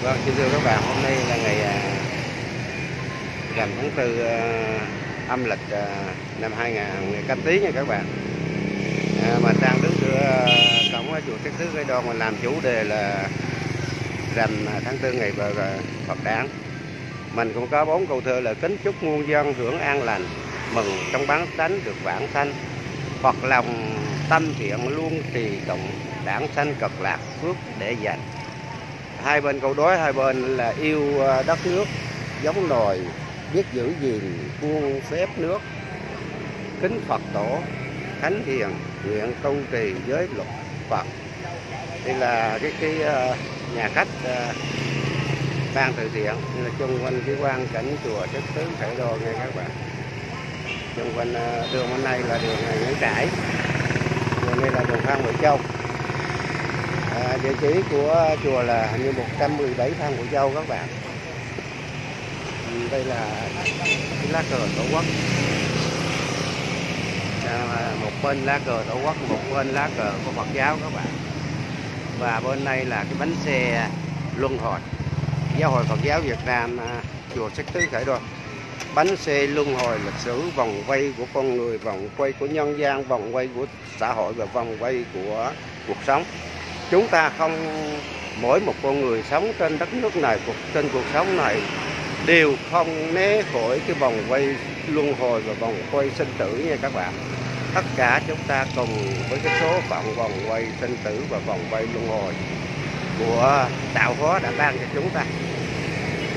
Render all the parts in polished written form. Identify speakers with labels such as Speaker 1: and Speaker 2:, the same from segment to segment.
Speaker 1: Vâng, xin thưa các bạn, hôm nay là ngày rằm tháng 4 âm lịch năm 2000 ngày Canh Tý nha các bạn. Mà đang đứng giữa cổng chùa Trấn Tứ Khải Đoan, mình làm chủ đề là rằm tháng 4 ngày Phật đản. Mình cũng có 4 câu thơ là: kính chúc muôn dân hưởng an lành, mừng trong bán tánh được vãng sanh, Phật lòng tâm thiện luôn trì tụng, đảng sanh cực lạc phước để dành. Hai bên câu đối, hai bên là yêu đất nước giống nòi, biết giữ gìn khuôn phép nước, kính Phật tổ thánh hiền, nguyện tu trì giới luật Phật. Đây là cái nhà khách ban từ thiện, như là chung quanh cái quang cảnh chùa Trấn Tứ Khải Đoan nha các bạn. Chung quanh đường bên này là đường Nguyễn Trãi, đường này là đường Phan Bội Châu. Địa chỉ của chùa là hình như 117 Phan Bội Châu các bạn. Đây là cái lá cờ Tổ quốc. Một bên lá cờ Tổ quốc, một bên lá cờ của Phật giáo các bạn. Và bên đây là cái bánh xe Luân Hồi, Giáo hội Phật giáo Việt Nam, chùa Trấn Tứ Khải Đoan. Bánh xe luân hồi lịch sử, vòng quay của con người, vòng quay của nhân gian, vòng quay của xã hội và vòng quay của cuộc sống. Chúng ta không, mỗi một con người sống trên đất nước này, trên cuộc sống này đều không né khỏi cái vòng quay luân hồi và vòng quay sinh tử nha các bạn. Tất cả chúng ta cùng với cái số phận vòng quay sinh tử và vòng quay luân hồi của tạo hóa đã ban cho chúng ta.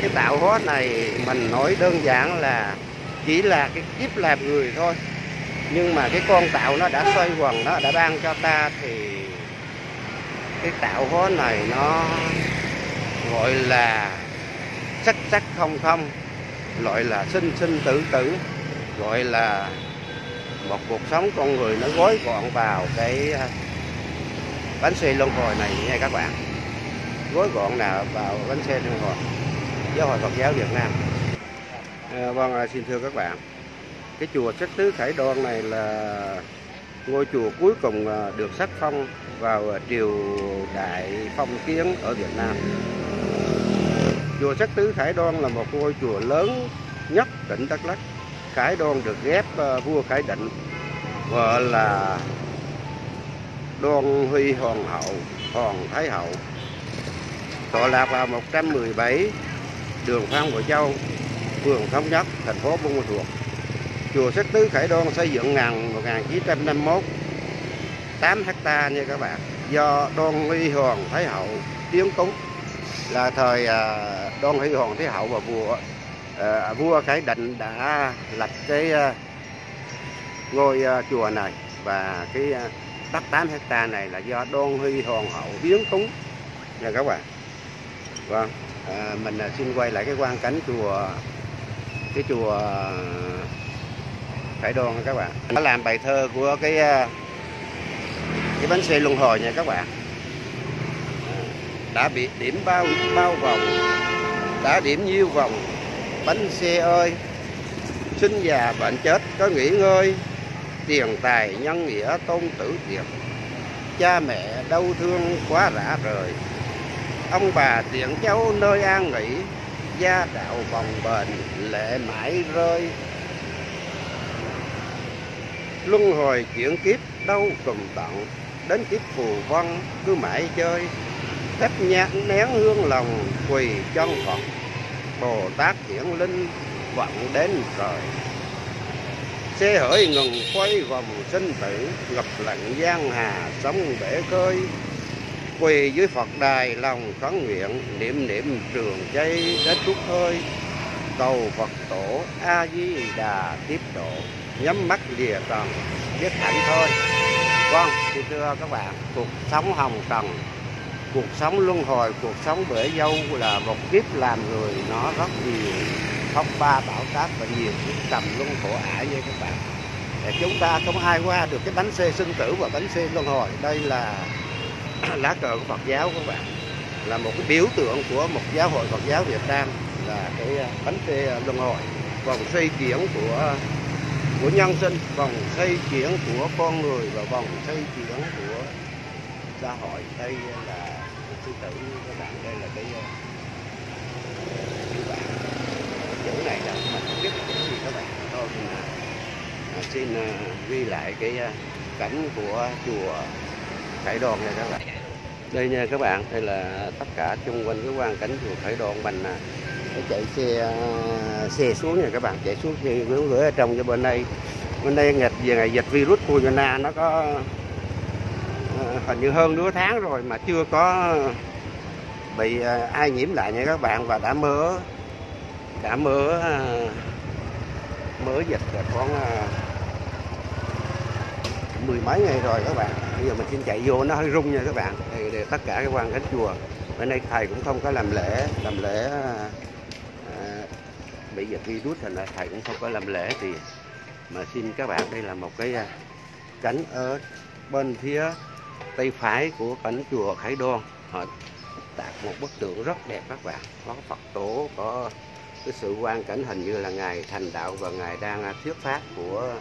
Speaker 1: Cái tạo hóa này mình nói đơn giản là chỉ là cái kiếp làm người thôi, nhưng mà cái con tạo nó đã xoay quần, nó đã ban cho ta, thì cái tạo hóa này nó gọi là sắc sắc không không, gọi là sinh sinh tử tử, gọi là một cuộc sống con người nó gói gọn vào cái bánh xe luân hồi này nha các bạn. Gói gọn nào vào bánh xe luân hồi Giáo hội Phật giáo Việt Nam. Vâng, xin thưa các bạn, cái chùa Trấn Tứ Khải Đoan này là ngôi chùa cuối cùng được sắc phong vào triều đại phong kiến ở Việt Nam. Chùa Trấn Tứ Khải Đoan là một ngôi chùa lớn nhất tỉnh Đắk Lắk. Khải Đoan được ghép vua Khải Định, vợ là Đoan Huy Hoàng hậu, Hoàng Thái hậu, tọa lạc vào 117 đường Phan Bội Châu, phường Thống Nhất, thành phố Buôn Ma Thuột. Chùa Trấn Tứ Khải Đoan xây dựng năm 1951, 8 ha nha các bạn, do Đoan Huy Hoàng Thái hậu tiến cúng. Là thời Đoan Huy Hoàng Thái hậu và vua Khải Định đã lập cái ngôi chùa này, và cái đất 8 ha này là do Đoan Huy Hoàng hậu hiến cúng nha các bạn. Vâng, mình xin quay lại cái quang cảnh cái chùa Khải Đoan các bạn. Nó làm bài thơ của cái bánh xe luân hồi nha các bạn. Đã bị điểm bao vòng, đã điểm nhiêu vòng bánh xe ơi, sinh già bệnh chết có nghỉ ngơi, tiền tài nhân nghĩa tôn tử tiệt, cha mẹ đau thương quá rã rời, ông bà tiện cháu nơi an nghỉ, gia đạo vòng bền lệ mãi rơi. Luân hồi chuyển kiếp đâu cùng tận, đến kiếp phù vân cứ mãi chơi, thắp nhang nén hương lòng quỳ chân Phật, Bồ Tát hiển linh vận đến trời. Xe hỡi ngừng quay vòng sinh tử, ngập lặng giang hà sóng bể khơi, quỳ dưới Phật đài lòng khấn nguyện, niệm niệm trường chay đến thuốc hơi, cầu Phật tổ A Di Đà tiếp độ, nhắm mắt lìa trần biết hạnh thôi. Vâng, thì thưa các bạn, cuộc sống hồng trần, cuộc sống luân hồi, cuộc sống bể dâu là một kiếp làm người, nó rất nhiều phong ba bão táp và nhiều cái trầm luân khổ ải với các bạn. Để chúng ta không ai qua được cái bánh xe sinh tử và bánh xe luân hồi. Đây là lá cờ của Phật giáo các bạn, là một cái biểu tượng của một giáo hội Phật giáo Việt Nam, là cái bánh xe luân hồi, vòng xoay chuyển của nhân sinh, vòng xoay chuyển của con người và vòng xoay chuyển của xã hội. Đây là sư tử các bạn, đây là cái xin ghi lại cái cảnh của chùa Khải Đoan nha các bạn. Đây nha các bạn, đây là tất cả xung quanh cái quang cảnh chùa Khải Đoan. Mình nó chạy xe xuống nha các bạn, chạy xuống thì gửi ở trong cho bên đây ngày dịch virus corona nó có hình như hơn nửa tháng rồi mà chưa có bị ai nhiễm lại nha các bạn, và đã mở dịch là khoảng mười mấy ngày rồi các bạn. Bây giờ mình xin chạy vô nó hơi rung nha các bạn. Đây tất cả cái quan cảnh chùa. Bên đây thầy cũng không có làm lễ bị dịch virus, thành ra thầy cũng không có làm lễ. Thì mà xin các bạn, đây là một cái cảnh ở bên phía tây phải của cảnh chùa Khải Đoan. Họ tạc một bức tượng rất đẹp các bạn, có Phật tổ, có cái sự quang cảnh hình như là ngày thành đạo và ngày đang thuyết pháp của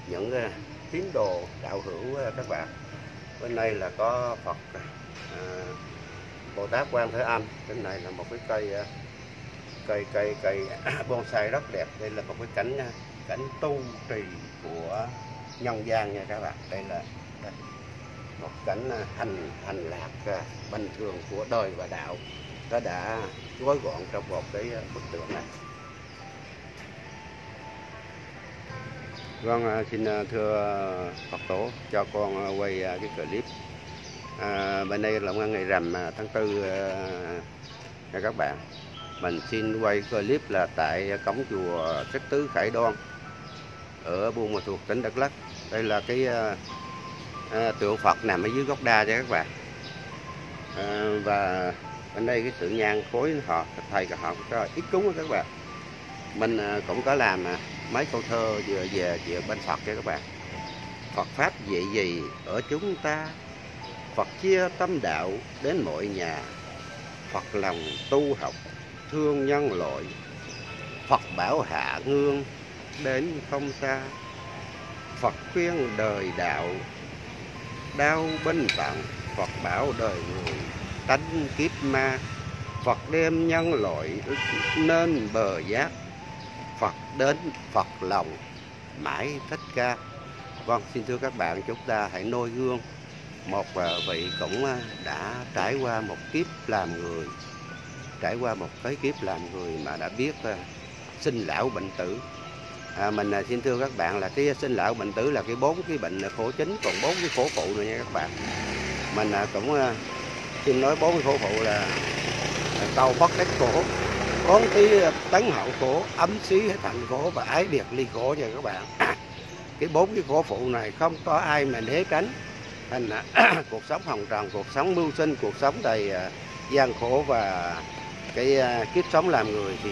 Speaker 1: những tín đồ đạo hữu các bạn. Bên đây là có Phật Bồ Tát Quan Thế Âm. Bên này là một cái cây bonsai rất đẹp. Đây là một cái cảnh tu trì của nhân gian nha các bạn. Đây là một cảnh hành lạc bình thường của đời và đạo, nó đã gói gọn trong một cái bức tượng này. Vâng, xin thưa Phật tổ, cho con quay cái clip. Bên đây là ngày rằm tháng 4 nha các bạn. Mình xin quay clip là tại cổng chùa Sắc Tứ Khải Đoan ở Buôn Ma Thuột, tỉnh Đắk Lắk. Đây là cái tượng Phật nằm ở dưới gốc đa cho các bạn. Và bên đây cái tượng nhang khối họ thầy họ có ít cúng các bạn. Mình cũng có làm mấy câu thơ về bên Phật cho các bạn. Phật pháp vậy gì ở chúng ta, Phật chia tâm đạo đến mọi nhà, Phật lòng tu học thương nhân loại, Phật bảo hạ ngương đến không xa, Phật khuyên đời đạo đau bên tận, Phật bảo đời người tránh kiếp ma, Phật đem nhân loại nên bờ giác, Phật đến Phật lòng mãi thích ca. Vâng, xin thưa các bạn, chúng ta hãy noi gương một vị cũng đã trải qua một kiếp làm người, trải qua một cái kiếp làm người mà đã biết sinh lão bệnh tử. Mình xin thưa các bạn là cái sinh lão bệnh tử là cái 4 cái bệnh khổ chính, còn 4 cái khổ phụ nữa nha các bạn. Mình cũng xin nói 4 cái khổ phụ là cầu bất đắc khổ, con tí tấn hậu khổ, ấm xí thành khổ và ái biệt ly khổ nha các bạn. Cái 4 cái khổ phụ này không có ai mà né tránh. Thành cuộc sống hồng trần, cuộc sống mưu sinh, cuộc sống đầy gian khổ và cái kiếp sống làm người thì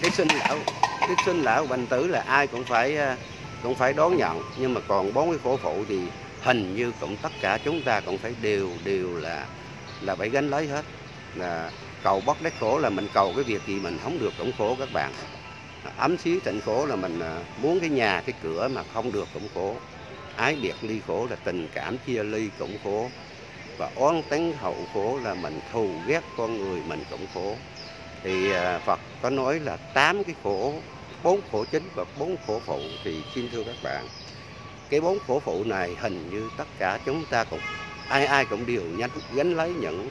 Speaker 1: cái sinh lão bệnh tử là ai cũng phải đón nhận. Nhưng mà còn 4 cái khổ phụ thì hình như cũng tất cả chúng ta cũng phải đều là phải gánh lấy hết. Là cầu bất đắc khổ là mình cầu cái việc gì mình không được cũng khổ các bạn. Ấm xí tịnh khổ là mình muốn cái nhà cái cửa mà không được cũng khổ. Ái biệt ly khổ là tình cảm chia ly cũng khổ. Và oán tấn hậu khổ là mình thù ghét con người mình cũng khổ. Thì Phật có nói là 8 cái khổ, 4 khổ chính và 4 khổ phụ. Thì xin thưa các bạn, cái 4 khổ phụ này hình như tất cả chúng ta cũng ai cũng đều gánh lấy những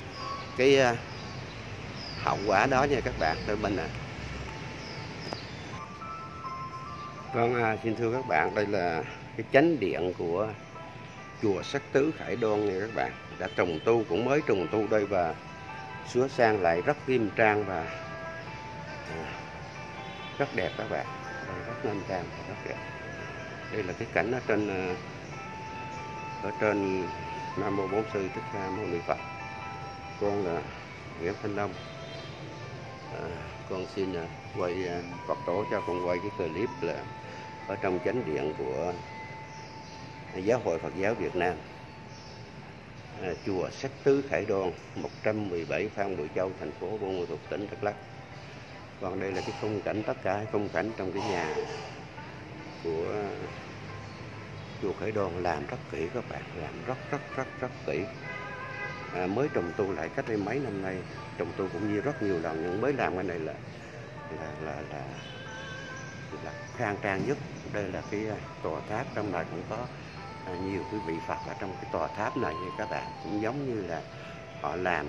Speaker 1: cái hậu quả đó nha các bạn. Thôi mình Vâng, xin thưa các bạn, đây là cái chánh điện của chùa Sắc Tứ Khải Đoan nha các bạn. Đã trùng tu, cũng mới trùng tu đây và sửa sang lại rất nghiêm trang và rất đẹp các bạn. Đây rất nghiêm trang và rất đẹp. Đây là cái cảnh ở trên Nam Mô Bốn Sư Thích Ca Mâu Ni Phật. Con là Nguyễn Thanh Đông. Con xin quay Phật tổ cho con quay cái clip là ở trong chánh điện của Giáo hội Phật giáo Việt Nam, chùa Sắc Tứ Khải Đoan, 117 Phan Bội Châu, thành phố Buôn Ma Thuột, tỉnh Đắk Lắk. Còn đây là cái khung cảnh, tất cả khung cảnh trong cái nhà của chùa Khải Đoan làm rất kỹ các bạn, làm rất kỹ. Mới trùng tu lại cách đây mấy năm nay, trùng tu cũng như rất nhiều lần, nhưng mới làm cái này là là khang trang nhất. Đây là cái tòa tháp, trong này cũng có nhiều cái vị Phật ở trong cái tòa tháp này nha các bạn, cũng giống như là họ làm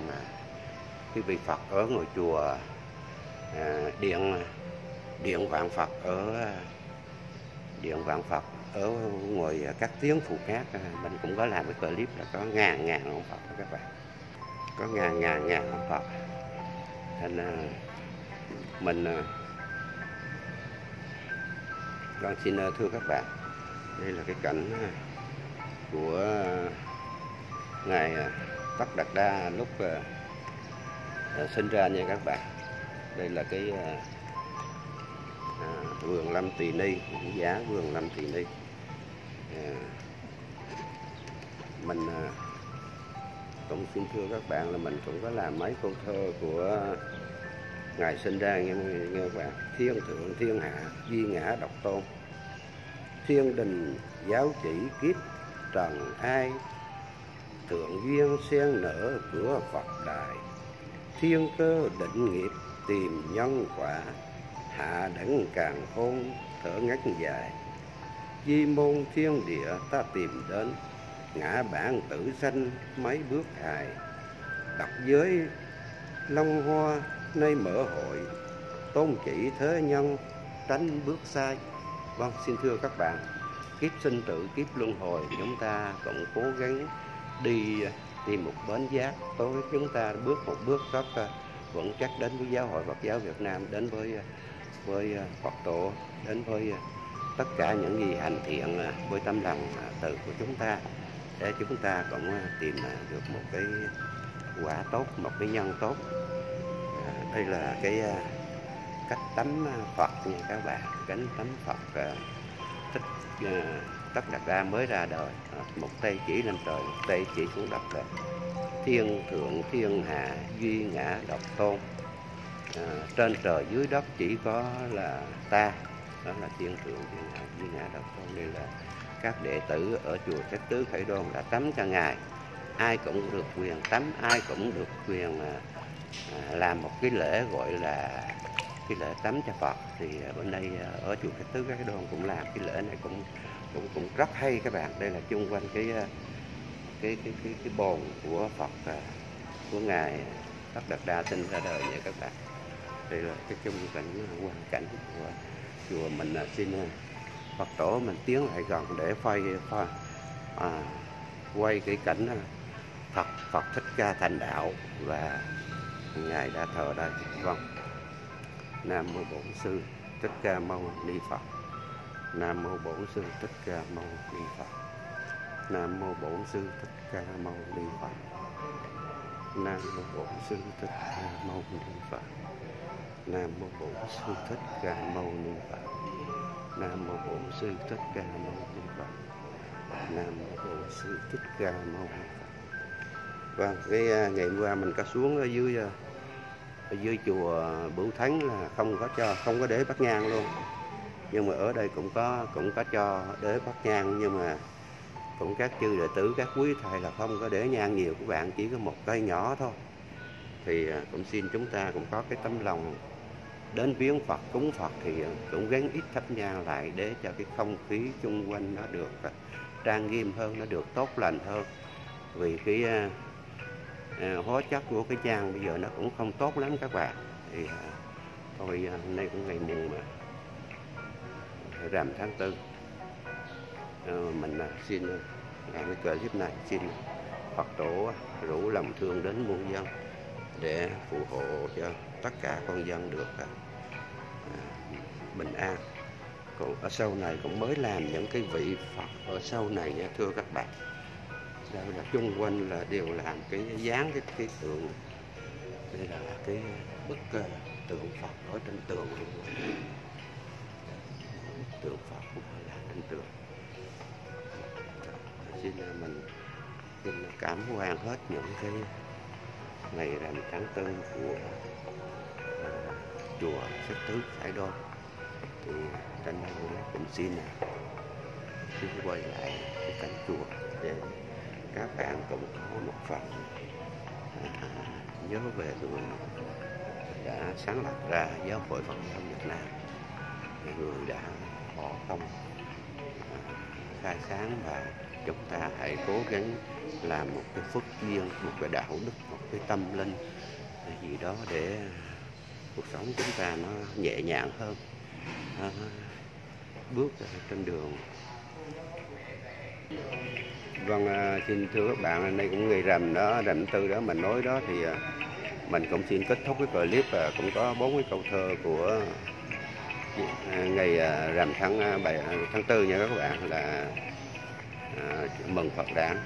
Speaker 1: cái vị Phật ở ngôi chùa Điện Vạn Phật ở Điện Vạn Phật ở ngoài các tiếng Phù Cát. Mình cũng có làm cái clip là có ngàn ông Phật đó các bạn, có ngàn ông Phật. Nên mình con xin thưa các bạn, đây là cái cảnh của ngài Tất Đạt Đa lúc sinh ra nha các bạn. Đây là cái vườn Lâm Tỳ Ni, giá vườn Lâm Tỳ Ni. Mình cũng xin thưa các bạn là mình cũng có làm mấy câu thơ của ngài sinh ra nghe các bạn. Thiên thượng thiên hạ duy ngã độc tôn, thiên đình giáo chỉ kiếp trần ai, thượng duyên sen nở cửa Phật đại, thiên cơ định nghiệp tìm nhân quả, hạ đẳng càng khôn thở ngắt dài, di môn thiên địa ta tìm đến, ngã bản tử sanh mấy bước hài, đọc giới long hoa nơi mở hội, tôn chỉ thế nhân tránh bước sai. Vâng, xin thưa các bạn, kiếp sinh tử kiếp luân hồi chúng ta cũng cố gắng đi tìm một bến giác tối, chúng ta bước một bước rất vững chắc đến với giáo hội Phật giáo Việt Nam, đến với Phật tổ, đến với tất cả những gì hành thiện với tâm lòng từ của chúng ta, để chúng ta cũng tìm được một cái quả tốt, một cái nhân tốt. Đây là cái cách tắm Phật nha các bạn, cánh tắm Phật Tất Đạt Đa mới ra đời. Một tay chỉ lên trời, một tay chỉ xuống đất rồi. Thiên thượng thiên hạ duy ngã độc tôn, trên trời dưới đất chỉ có là ta, đó là thiên thượng thiên hạ duy ngã độc tôn. Đây là các đệ tử ở chùa Trấn Tứ Khải Đôn đã tắm cho ngài. Ai cũng được quyền tắm, ai cũng được quyền làm một cái lễ gọi là cái lễ tắm cho Phật. Thì bên đây ở chùa Trấn Tứ Khải Đôn cũng làm cái lễ này cũng rất hay các bạn. Đây là chung quanh cái bồn của Phật, của ngài Tất Đạt Đa sinh ra đời nha các bạn. Đây là cái chung cảnh hoàn cảnh của chùa mình. Xin Phật tổ mình tiến lại gần để quay cái cảnh Phật Thích Ca thành đạo và ngài đã thờ đây. Vâng, Nam mô Bổn Sư Thích Ca Mâu Ni Phật. Nam mô Bổn Sư Thích Ca Mâu Ni Phật. Nam mô Bổn Sư Thích Ca Mâu Ni Phật. Nam mô Bổn Sư Thích Ca Mâu Ni Phật. Nam mô Bổn Sư Thích Ca Mâu Ni Phật. Nam mô Bổn Sư Thích Ca Mâu Ni Phật. Nam mô Bổn Sư Thích Ca Mâu Ni Phật. Vâng, cái ngày hôm qua mình có xuống ở dưới chùa Bửu Thánh là không có để bát nhang luôn. Nhưng mà ở đây cũng có cho để bát nhang, nhưng mà cũng các chư đệ tử, các quý thầy là không có để nhang nhiều các bạn, chỉ có một cây nhỏ thôi. Thì cũng xin chúng ta cũng có cái tấm lòng đến viếng Phật, cúng Phật thì cũng gắn ít thắp nhang lại để cho cái không khí xung quanh nó được trang nghiêm hơn, nó được tốt lành hơn. Vì cái hóa chất của cái nhang bây giờ nó cũng không tốt lắm các bạn. Thì thôi hôm nay cũng ngày mùng rằm tháng 4, mình xin làm cái clip này, xin Phật tổ rủ lòng thương đến muôn dân để phù hộ cho tất cả con dân được bình an. Còn ở sau này cũng mới làm những cái vị Phật ở sau này nha thưa các bạn. Đây là chung quanh là đều làm cái dáng cái tượng. Đây là cái bức tượng Phật ở trên tường luôn. Tượng Phật cũng là trên tường. Xin mình cảm hoan hết những cái ngày rằm tháng 4 của chùa Trấn Tứ Khải Đôn. Thì trên đây cũng xin quay lại cái cảnh chùa để các bạn cũng có một phần nhớ về người đã sáng lập ra giáo hội Phật giáo Việt Nam. người đã bỏ công khai sáng, và chúng ta hãy cố gắng làm một cái phước duyên, một cái đạo đức, một cái tâm linh gì đó để cuộc sống chúng ta nó nhẹ nhàng hơn, bước trên đường. Vâng, xin thưa các bạn, hôm nay cũng ngày rằm đó, rằm tư đó mình nói đó, thì mình cũng xin kết thúc cái clip, và cũng có 4 cái câu thơ của ngày rằm tháng 4 nha các bạn, là mừng Phật đản.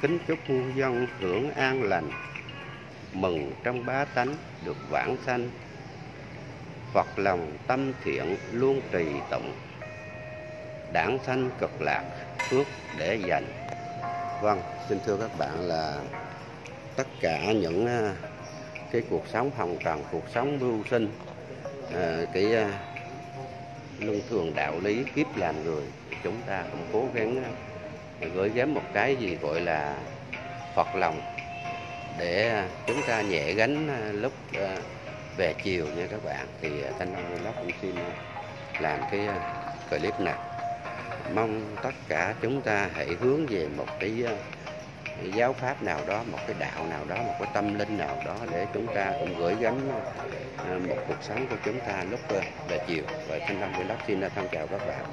Speaker 1: Kính chúc muôn dân hưởng an lành, mừng trong bá tánh được vãng sanh, Phật lòng tâm thiện luôn trì tụng, đản sanh cực lạc phước để dành. Vâng, xin thưa các bạn là tất cả những cái cuộc sống hồng trần, cuộc sống mưu sinh, cái luân thường đạo lý kiếp làm người, chúng ta cũng cố gắng gửi gắm một cái gì gọi là Phật lòng, để chúng ta nhẹ gánh lúc về chiều nha các bạn. Thì Thanh Long Vlog cũng xin làm cái clip này, mong tất cả chúng ta hãy hướng về một cái giáo pháp nào đó, một cái đạo nào đó, một cái tâm linh nào đó, để chúng ta cũng gửi gắm một cuộc sống của chúng ta lúc về chiều. Và Thanh Long Vlog xin thân chào các bạn,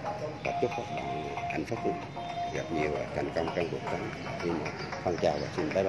Speaker 1: và chúc các bạn hạnh phúc, gặp nhiều thành công trong cuộc sống. Xin thân chào và xin bye bye.